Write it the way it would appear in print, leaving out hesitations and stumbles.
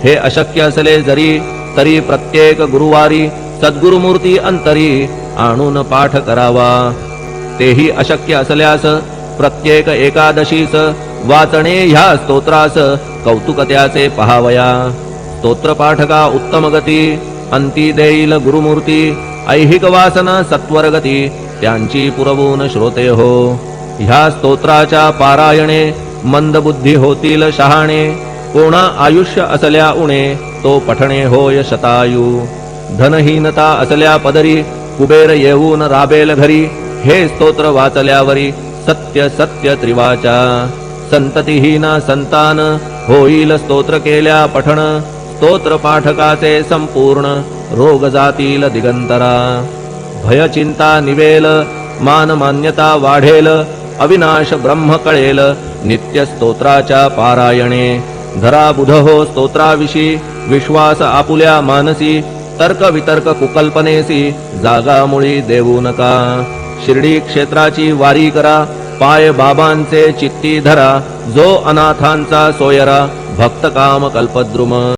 हे अशक्य असले जरी तरी प्रत्येक गुरुवारी सद्गुरुमूर्ती अंतरी आणून पाठ करावा। तेही अशक्य असल्यास प्रत्येक एकादशीस वाचणे ह्या स्तोत्रास कौतुक त्याचे पहावया। स्तोत्र पाठका उत्तम गती अंती देईल गुरुमूर्ती। ऐहिक वासना सत्वर गती त्यांची पुरवून श्रोते हो। ह्या स्तोत्राच्या पारायणे मंदबुद्धी होतील शहाणे। कोणा आयुष्य असल्या उणे तो पठणे होय शतायू। धनहीनता असल्या पदरी कुबेर येऊन राबेल घरी। हे स्तोत्र वाचल्यावरी सत्य सत्य त्रिवाचा। संततिहीना संतान होईल स्तोत्र केल्या पठण। स्तोत्र पाठकाचे संपूर्ण रोग जातील दिगंतरा। भय चिंता निवेल मान मान्यता वाढेल। अविनाश ब्रह्म कळेल नित्य स्तोत्राच्या पारायणे। धरा बुध हो स्तोत्राविषयी विश्वास आपुल्या मानसी। तर्क वितर्क कुकल्पनेसी जागा मुळी देऊ नका। शिर्डी क्षेत्राची वारी करा पाय बाबांचे चित्ती धरा। जो अनाथांचा सोयरा भक्त काम कल्पद्रुम।